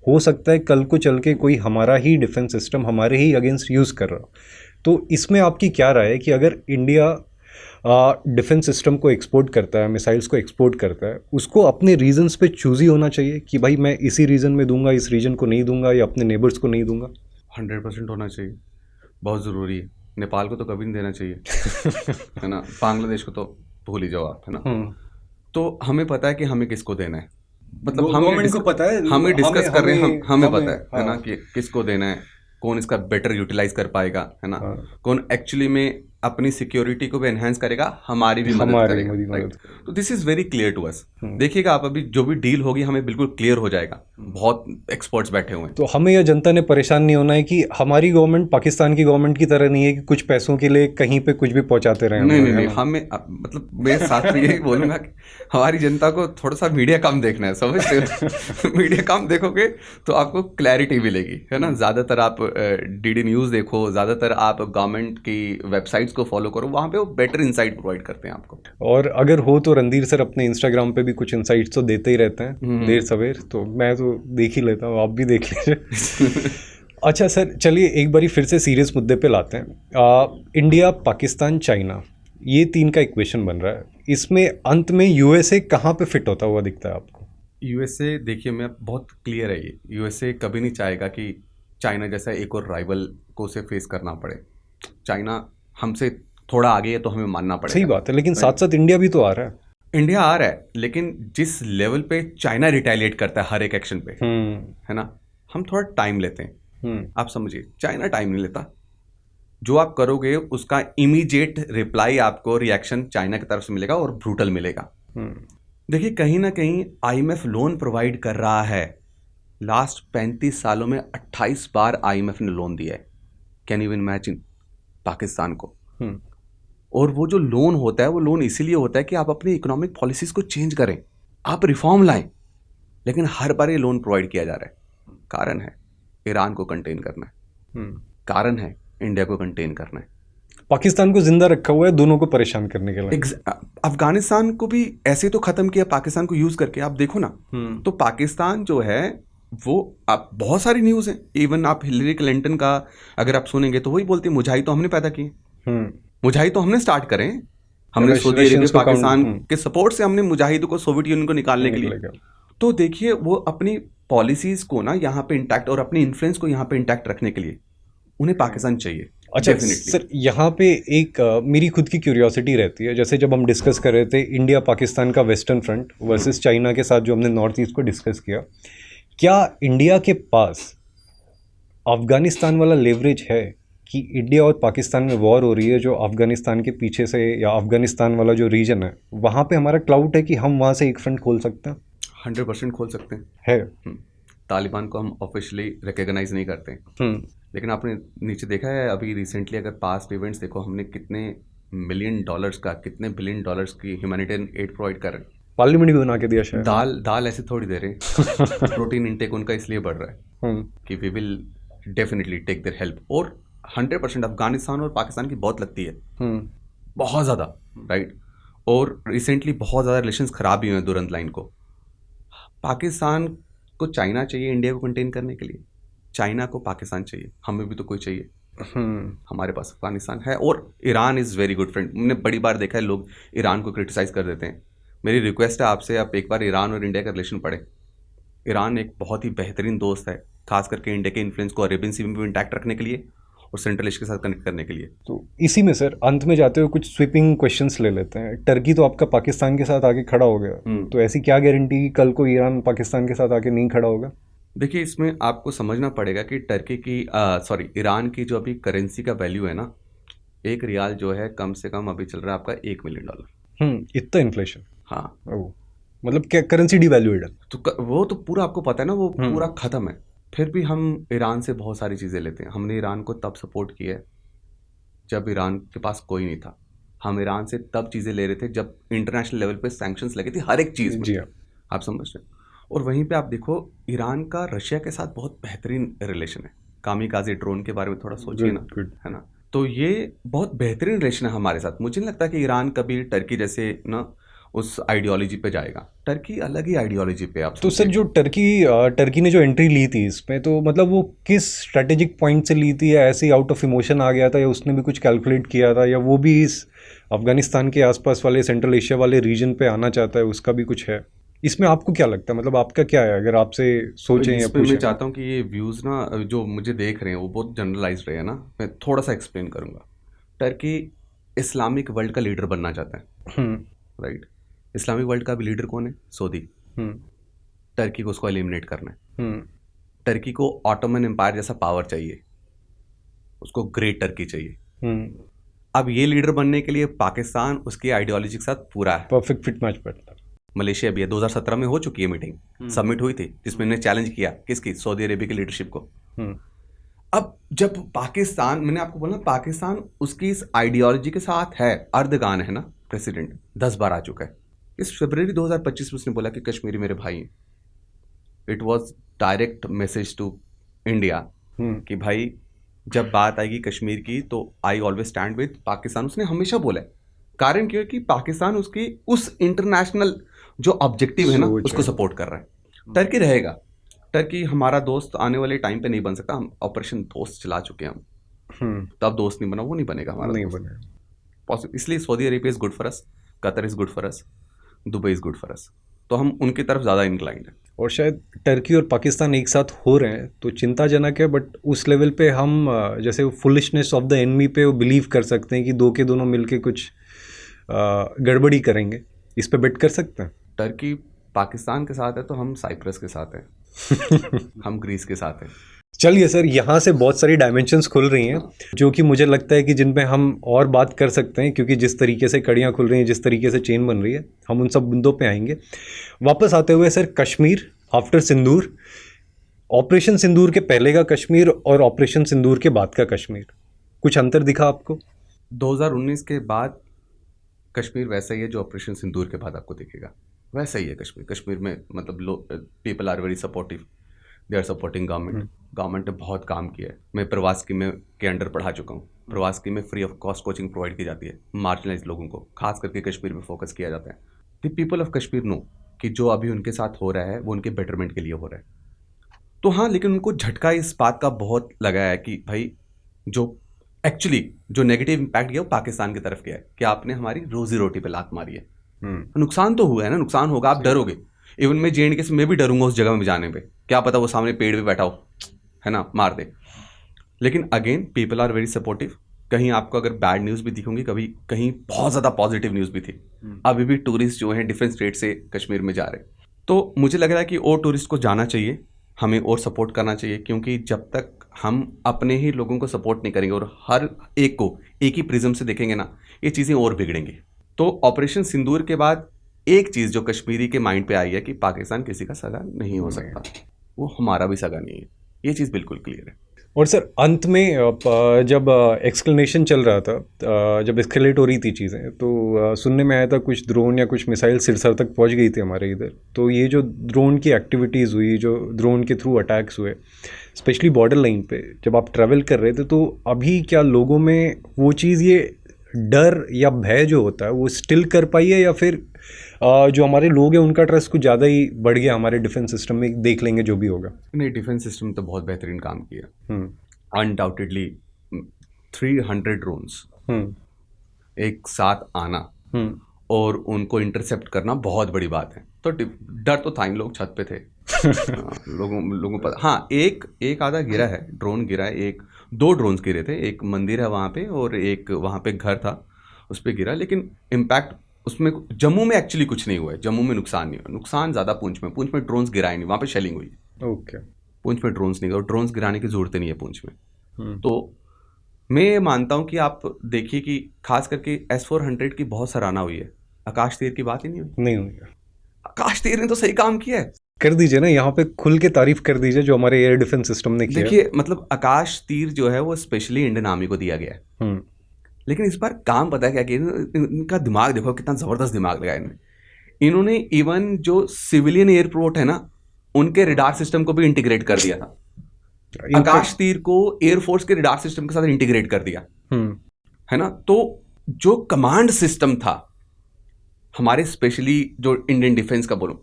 हो सकता है कल को चल के कोई हमारा ही डिफेंस सिस्टम हमारे ही अगेंस्ट यूज़ कर रहा। तो इसमें आपकी क्या राय है कि अगर इंडिया डिफेंस सिस्टम को एक्सपोर्ट करता है, मिसाइल्स को एक्सपोर्ट करता है, उसको अपने रीजन्स पे चूज़ी होना चाहिए कि भाई मैं इसी रीजन में दूंगा, इस रीजन को नहीं दूंगा, या अपने नेबर्स को नहीं दूंगा? 100% होना चाहिए, बहुत ज़रूरी है। नेपाल को तो कभी नहीं देना चाहिए है ना, बांग्लादेश को तो भूल ही जाओ आप, है ना। तो हमें पता है कि हमें किसको देना है, मतलब हमें को पता है, हमें डिस्कस कर रहे हैं, हमें पता है ना, कि किसको देना है, कौन इसका बेटर यूटिलाइज कर पाएगा, है ना, कौन एक्चुअली में अपनी सिक्योरिटी को भी एनहांस करेगा, हमारी भी मदद हमारी करेगा, मदद राइट। करेगा। तो this is very clear to us. देखिएगा आप, अभी जो भी डील होगी हमें बिल्कुल क्लियर हो जाएगा, बहुत एक्सपर्ट्स बैठे हुए हैं। तो हमें या जनता ने परेशान नहीं होना है कि हमारी गवर्नमेंट पाकिस्तान की गवर्नमेंट की तरह नहीं है कि कुछ पैसों के लिए कहीं पे कुछ भी पहुंचाते रहे हम नहीं लोग, नहीं है नहीं, ना? हमें मतलब मैं साथ में यही बोलूंगा कि हमारी जनता को थोड़ा सा मीडिया कम देखना है, समझते हो? मीडिया कम देखोगे तो आपको क्लैरिटी मिलेगी, है ना। ज़्यादातर आप डीडी न्यूज़ देखो, ज़्यादातर आप गवर्नमेंट की वेबसाइट्स को फॉलो करो, वहाँ पे वो बेटर इंसाइट प्रोवाइड करते हैं आपको। और अगर हो तो रणधीर सर अपने इंस्टाग्राम पे भी कुछ इंसाइट्स तो देते ही रहते हैं देर सवेर, तो मैं तो देख ही लेता हूँ, आप भी देख लीजिए। अच्छा सर, चलिए एक बारी फिर से सीरियस मुद्दे पे लाते हैं। इंडिया, पाकिस्तान, चाइना, ये तीन का इक्वेशन बन रहा है। इसमें अंत में यूएसए कहाँ पे फिट होता हुआ दिखता है आपको? यूएसए देखिए, मैं बहुत क्लियर है ये, यूएसए कभी नहीं चाहेगा कि चाइना जैसा एक और राइवल को उसे फेस करना पड़े। चाइना हमसे थोड़ा आगे है तो हमें मानना सही पड़ेगा। बात है, लेकिन साथ साथ इंडिया भी तो आ रहा है। इंडिया आ रहा है, लेकिन जिस लेवल पे चाइना रिटेलिएट करता है हर एक एक्शन पे, है ना, हम थोड़ा टाइम लेते हैं। आप समझिए, चाइना टाइम नहीं लेता। जो आप करोगे उसका इमीडिएट रिप्लाई आपको, रिएक्शन चाइना की तरफ से मिलेगा और ब्रूटल मिलेगा। देखिए, कहीं ना कहीं आईएमएफ लोन प्रोवाइड कर रहा है। लास्ट 35 सालों में 28 बार आईएमएफ ने लोन दिया है। कैन यू इमेजिन, पाकिस्तान को। और वो जो लोन होता है, वो लोन इसीलिए होता है कि आप अपनी इकोनॉमिक पॉलिसीज को चेंज करें, आप रिफॉर्म लाएं, लेकिन हर बार ये लोन प्रोवाइड किया जा रहा है। कारण है ईरान को कंटेन करना है, कारण है इंडिया को कंटेन करना है, पाकिस्तान को जिंदा रखा हुआ है दोनों को परेशान करने के लिए। अफगानिस्तान को भी ऐसे तो खत्म किया पाकिस्तान को यूज करके, आप देखो ना। तो पाकिस्तान जो है वो, आप बहुत सारी न्यूज है, इवन आप हिलरी क्लिंटन का अगर आप सुनेंगे तो वही बोलती है, मुजाहिद तो हमने पैदा किए, मुजाहिद तो हमने स्टार्ट करें, हमने सऊदी अरेबिया पाकिस्तान के सपोर्ट से हमने मुजाहिदों को, सोवियत यूनियन को निकालने के लिए। तो देखिए, वो अपनी पॉलिसीज को ना यहाँ पे इंटैक्ट और अपनी इन्फ्लुएंस को यहाँ पे इंटैक्ट रखने के लिए उन्हें पाकिस्तान चाहिए। अच्छा सर, यहाँ पे एक मेरी खुद की क्यूरियोसिटी रहती है, जैसे जब हम डिस्कस कर रहे थे इंडिया पाकिस्तान का वेस्टर्न फ्रंट वर्सेस चाइना के साथ जो हमने नॉर्थ ईस्ट को डिस्कस किया, क्या इंडिया के पास अफगानिस्तान वाला लेवरेज है कि इंडिया और पाकिस्तान में वॉर हो रही है जो अफगानिस्तान के पीछे से, या अफगानिस्तान वाला जो रीजन है वहाँ पे हमारा क्लाउड है कि हम वहाँ से एक फ्रंट खोल सकते हैं? 100% खोल सकते हैं। है। तालिबान को हम ऑफिशियली रिकॉग्नाइज नहीं करते, लेकिन आपने नीचे देखा है अभी रिसेंटली, अगर पास्ट इवेंट्स देखो, हमने कितने $1 बिलियन का, कितने $1 बिलियन की ह्यूमैनिटेरियन एड प्रोवाइड कर रहे हैं। पार्लियामेंट भी बना के दिया शायद। दाल ऐसे थोड़ी दे रहे प्रोटीन इनटेक उनका इसलिए बढ़ रहा है कि we will definitely take their help. और 100% अफगानिस्तान और पाकिस्तान की बहुत लगती है, बहुत ज़्यादा, राइट। और रिसेंटली बहुत ज़्यादा रिलेशंस खराब भी हुए हैं दुरंत लाइन को। पाकिस्तान को चाइना चाहिए इंडिया को कंटेन करने के लिए, चाइना को पाकिस्तान चाहिए, हमें भी तो कोई चाहिए। हमारे पास अफगानिस्तान है, और Iran is very good friend. हमने बड़ी बार देखा है लोग ईरान को क्रिटिसाइज़ कर देते हैं। मेरी रिक्वेस्ट है आपसे, आप एक बार ईरान और इंडिया का रिलेशन पढ़ें। ईरान एक बहुत ही बेहतरीन दोस्त है, खास करके इंडिया के इन्फ्लुएंस को अरेबियन सी में भी इंटैक्ट रखने के लिए और सेंट्रल एशिया के साथ कनेक्ट करने के लिए। तो इसी में सर अंत में जाते हुए कुछ स्वीपिंग क्वेश्चंस ले लेते हैं। टर्की तो आपका पाकिस्तान के साथ आके खड़ा हो गया, तो ऐसी क्या गारंटी कल को ईरान पाकिस्तान के साथ आके नहीं खड़ा होगा? देखिए, इसमें आपको समझना पड़ेगा कि टर्की की ईरान की जो अभी करेंसी का वैल्यू है ना, एक रियाल जो है कम से कम अभी चल रहा है आपका $1 मिलियन। इतना इन्फ्लेशन? हाँ, मतलब क्या करेंसी डिवैल्यूएड है? तो वो तो पूरा आपको पता है ना, वो पूरा खत्म है। फिर भी हम ईरान से बहुत सारी चीज़ें लेते हैं। हमने ईरान को तब सपोर्ट किया है जब ईरान के पास कोई नहीं था। हम ईरान से तब चीज़ें ले रहे थे जब इंटरनेशनल लेवल पे सैंक्शंस लगे थे हर एक चीज़ में। जी हाँ, आप समझ रहे हैं। और वहीं पे आप देखो, ईरान का रशिया के साथ बहुत बेहतरीन रिलेशन है। कामिकाज़े ड्रोन के बारे में थोड़ा सोचिए ना, है ना। तो ये बहुत बेहतरीन रिलेशन है हमारे साथ। मुझे नहीं लगता कि ईरान कभी टर्की जैसे ना उस आइडियोलॉजी पे जाएगा। टर्की अलग ही आइडियोलॉजी पे। आप तो सर जो टर्की ने जो एंट्री ली थी इसमें, तो मतलब वो किस स्ट्रेटेजिक पॉइंट से ली थी, या ऐसे ही आउट ऑफ इमोशन आ गया था, या उसने भी कुछ कैलकुलेट किया था, या वो भी इस अफगानिस्तान के आसपास वाले सेंट्रल एशिया वाले रीजन पे आना चाहता है, उसका भी कुछ है? इसमें आपको क्या लगता है, मतलब आपका क्या है अगर आपसे सोचें या पूछें? मैं चाहता हूँ कि ये व्यूज़ ना जो मुझे देख रहे हैं वो बहुत जनरलाइज रहे हैं ना, मैं थोड़ा सा एक्सप्लेन करूँगा। टर्की इस्लामिक वर्ल्ड का लीडर बनना चाहता है, राइट। इस्लामिक वर्ल्ड का भी लीडर कौन है? सऊदी। टर्की को उसको एलिमिनेट करना है। टर्की को ऑटोमन एम्पायर जैसा पावर चाहिए, उसको ग्रेट टर्की चाहिए। अब ये लीडर बनने के लिए पाकिस्तान उसकी आइडियोलॉजी के साथ पूरा है। परफेक्ट फिट मैच बैठता। मलेशिया भी है, 2017 में हो चुकी है मीटिंग, सबमिट हुई थी, जिसमें इन्होंने चैलेंज किया किसकी, सऊदी अरेबिया की लीडरशिप को। अब जब पाकिस्तान, मैंने आपको बोला पाकिस्तान उसकी इस आइडियोलॉजी के साथ है, अर्दगान है ना प्रेसिडेंट, 10 बार आ चुका है। इस फरवरी 2025 में उसने बोला कि कश्मीरी मेरे भाई हैं। It was direct message to India कि भाई जब बात आएगी कश्मीर की तो I always stand with Pakistan, उसने हमेशा बोला है। कारण क्यों है कि पाकिस्तान उसकी उस इंटरनेशनल जो ऑब्जेक्टिव है ना उसको सपोर्ट कर रहा है। टर्की रहेगा, टर्की हमारा दोस्त आने वाले टाइम पे नहीं बन सकता, हम ऑपरेशन दोस्त चला चुके हैं हम, तब दोस्त नहीं बना, वो नहीं बनेगा हमारा, नहीं बनेगा। इसलिए Saudi Arabia is good for us, Qatar is good for us, Dubai is good for us, तो हम उनकी तरफ ज़्यादा इंक्लाइंड है। और शायद टर्की और पाकिस्तान एक साथ हो रहे हैं तो चिंताजनक है, बट उस लेवल पे हम जैसे फुलिशनेस ऑफ द एनिमी पे वो बिलीव कर सकते हैं कि दो के दोनों मिलके कुछ गड़बड़ी करेंगे, इस पे बेट कर सकते हैं। टर्की पाकिस्तान के साथ है तो हम साइप्रस के साथ हैं हम ग्रीस के साथ हैं। चलिए सर, यहाँ से बहुत सारी डायमेंशंस खुल रही हैं जो कि मुझे लगता है कि जिन पे हम और बात कर सकते हैं, क्योंकि जिस तरीके से कड़ियाँ खुल रही हैं, जिस तरीके से चेन बन रही है, हम उन सब मुद्दों पे आएंगे। वापस आते हुए सर, कश्मीर आफ्टर सिंदूर, ऑपरेशन सिंदूर के पहले का कश्मीर और ऑपरेशन सिंदूर के बाद का कश्मीर, कुछ अंतर दिखा आपको? 2019 के बाद कश्मीर वैसा ही है जो ऑपरेशन सिंदूर के बाद आपको दिखेगा, वैसा ही है कश्मीर। कश्मीर में मतलब people are very supportive, they are supporting government. Government ने बहुत काम किया है। मैं प्रवास स्कीम में के अंडर पढ़ा चुका हूँ। प्रवास स्कीम में free of cost coaching provide की जाती है मार्जिनलाइज लोगों को, खास करके कश्मीर में फोकस किया जाता है। The people of Kashmir know कि जो अभी उनके साथ हो रहा है वो उनके बेटरमेंट के लिए हो रहा है। तो हाँ, लेकिन उनको झटका इस बात का बहुत लगा है कि भाई जो एक्चुअली जो नेगेटिव इम्पैक्ट गया वो पाकिस्तान की तरफ गया है कि आपने हमारी रोजी रोटी पे लात मारी है। नुकसान तो हुआ है ना, नुकसान होगा, आप डरोगे। इवन मैं JNK से मैं भी डरूंगा उस जगह में जाने पे, क्या पता वो सामने पेड़ पे बैठा हो, है ना, मार दे। लेकिन again people are very supportive. कहीं आपको अगर बैड न्यूज़ भी दिखूंगी, कभी कहीं बहुत ज़्यादा पॉजिटिव न्यूज़ भी थी। अभी भी टूरिस्ट जो हैं डिफरेंट स्टेट से कश्मीर में जा रहे हैं, तो मुझे लग रहा है कि और टूरिस्ट को जाना चाहिए, हमें और सपोर्ट करना चाहिए, क्योंकि जब तक हम अपने ही लोगों को सपोर्ट नहीं करेंगे और हर एक को एक ही प्रिज्म से देखेंगे ना, ये चीज़ें और बिगड़ेंगी। तो ऑपरेशन सिंदूर के बाद एक चीज़ जो कश्मीरी के माइंड पे आई है कि पाकिस्तान किसी का सगा नहीं हो सकता, वो हमारा भी सगा नहीं है, ये चीज़ बिल्कुल क्लियर है। और सर अंत में जब एक्सप्लेनेशन चल रहा था, जब एस्केलेट हो रही थी चीज़ें, तो सुनने में आया था कुछ ड्रोन या कुछ मिसाइल सिरसा तक पहुंच गई थी हमारे इधर। तो ये जो ड्रोन की एक्टिविटीज़ हुई, जो ड्रोन के थ्रू अटैक्स हुए, स्पेशली बॉर्डर लाइन पे जब आप ट्रैवल कर रहे थे, तो अभी क्या लोगों में वो चीज़, ये डर या भय जो होता है वो स्टिल कर पाई है, या फिर जो हमारे लोग हैं उनका ट्रस्ट कुछ ज़्यादा ही बढ़ गया हमारे डिफेंस सिस्टम में, देख लेंगे जो भी होगा? नहीं, डिफेंस सिस्टम तो बहुत बेहतरीन काम किया। अनडाउटेडली 300 ड्रोन्स एक साथ आना और उनको इंटरसेप्ट करना बहुत बड़ी बात है। तो डर तो था, इन लोग छत पे थे लोगों पर। हाँ, एक आधा गिरा है, ड्रोन गिरा है, 2 ड्रोन्स गिरे थे, एक मंदिर है वहाँ पे और एक वहाँ पे घर था, उस पर गिरा। लेकिन इम्पैक्ट उसमें जम्मू में एक्चुअली कुछ नहीं हुआ है, जम्मू में नुकसान नहीं हुआ, नुकसान ज़्यादा पुंछ में ड्रोन्स गिराए नहीं, वहाँ पे शेलिंग हुई। ओके, पुंछ में ड्रोन्स नहीं गए, और ड्रोन्स गिराने की जरूरत नहीं है पुंछ में। तो मैं ये मानता हूँ कि आप देखिए कि खास करके S-400 की बहुत सराहना हुई है, आकाश तीर की बात ही नहीं हुई। आकाश तीर ने तो सही काम किया है। कर दीजिए ना, यहाँ पे खुल के तारीफ कर दीजिए जो हमारे एयर डिफेंस सिस्टम ने किया। देखिए, मतलब आकाश तीर जो है वो स्पेशली इंडियन आर्मी को दिया गया है, लेकिन इस बार काम पता है क्या किया, इनका दिमाग देखो कितना जबरदस्त दिमाग लगाया इन्होंने इवन जो सिविलियन एयरपोर्ट है ना, उनके रिडार सिस्टम को भी इंटीग्रेट कर दिया था। आकाश तीर को एयरफोर्स के रिडार सिस्टम के साथ इंटीग्रेट कर दिया, है ना। तो जो कमांड सिस्टम था हमारे, स्पेशली जो इंडियन डिफेंस का बोलूं,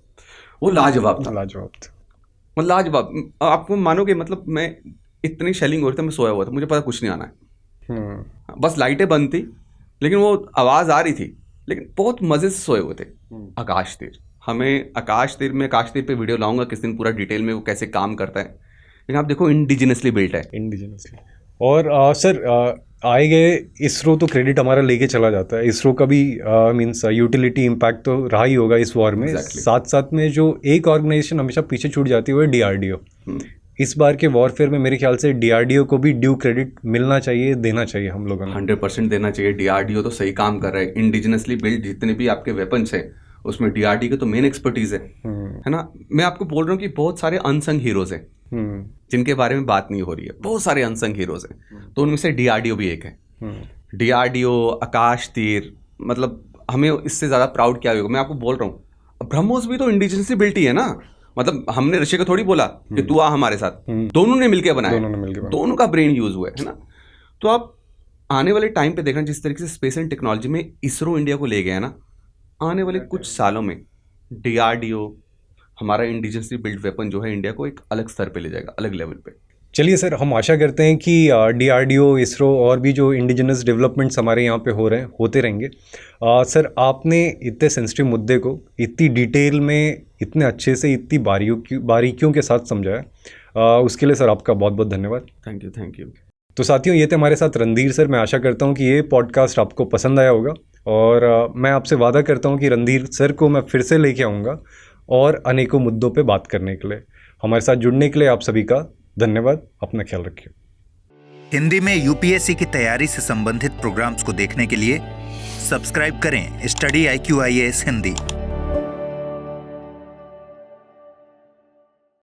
वो लाजवाब था। मतलब लाजवाब, आपको मानोगे, मतलब मैं इतनी शेलिंग हो रही थी, मैं सोया हुआ था, मुझे पता कुछ नहीं आना है, बस लाइटें बंद थी, लेकिन वो आवाज़ आ रही थी, लेकिन बहुत मज़े से सोए हुए थे। आकाश तीर, हमें आकाश तीर पे वीडियो लाऊंगा किस दिन पूरा डिटेल में वो कैसे काम करता है, लेकिन आप देखो इंडिजिनसली बिल्ट है, इंडिजिनसली। और सर आए गए इसरो तो क्रेडिट हमारा लेके चला जाता है, इसरो का भी मीन्स यूटिलिटी इम्पैक्ट तो रहा ही होगा इस वॉर में। साथ साथ में जो एक ऑर्गेनाइजेशन हमेशा पीछे छूट जाती है वो है DRDO, इस बार के वॉरफेयर में मेरे ख्याल से DRDO को भी ड्यू क्रेडिट मिलना चाहिए, देना चाहिए हम लोगों ने। 100% देना चाहिए। DRDO तो सही काम कर रहा है। इंडिजिनसली बिल्ड जितने भी आपके वेपन्स हैं उसमें DRDO की तो मेन एक्सपर्टीज है ना। मैं आपको बोल रहा हूँ कि बहुत सारे अनसंग हीरोज हैं जिनके बारे में बात नहीं हो रही है। बहुत सारे अनसंग हीरोज हैं, तो उनमें से DRDO भी एक है। DRDO, आकाश तीर, मतलब हमें इससे ज़्यादा प्राउड क्या होगा। मैं आपको बोल रहा हूँ ब्रह्मोस भी तो इंडिजिनसली बिल्ट ही है ना। मतलब हमने ऋषि को थोड़ी बोला कि तू आ हमारे साथ, दोनों ने मिलकर बनाया, दोनों का ब्रेन यूज हुआ है ना। तो आप आने वाले टाइम पे देखना जिस तरीके से स्पेस एंड टेक्नोलॉजी में इसरो इंडिया को ले गया है ना, आने वाले कुछ सालों में DRDO हमारा इंडिजिनसली बिल्ड वेपन जो है इंडिया को एक अलग स्तर पे ले जाएगा, अलग लेवल पे। चलिए सर, हम आशा करते हैं कि DRDO, इसरो और भी जो इंडिजिनस डेवलपमेंट्स हमारे यहाँ पे हो रहे हैं, होते रहेंगे। सर, आपने इतने सेंसिटिव मुद्दे को इतनी डिटेल में, इतने अच्छे से, इतनी बारीकियों के साथ समझाया, उसके लिए सर आपका बहुत बहुत धन्यवाद। Thank you. तो साथियों, ये थे हमारे साथ रणधीर सर। मैं आशा करता हूँ कि ये पॉडकास्ट आपको पसंद आया होगा, और मैं आपसे वादा करता हूँ कि रणधीर सर को मैं फिर से लेके आऊँगा और अनेकों मुद्दों पे बात करने के लिए। हमारे साथ जुड़ने के लिए आप सभी का धन्यवाद। अपना ख्याल रखिए। हिंदी में UPSC की तैयारी से संबंधित प्रोग्राम्स को देखने के लिए सब्सक्राइब करें स्टडी IQ IAS हिंदी।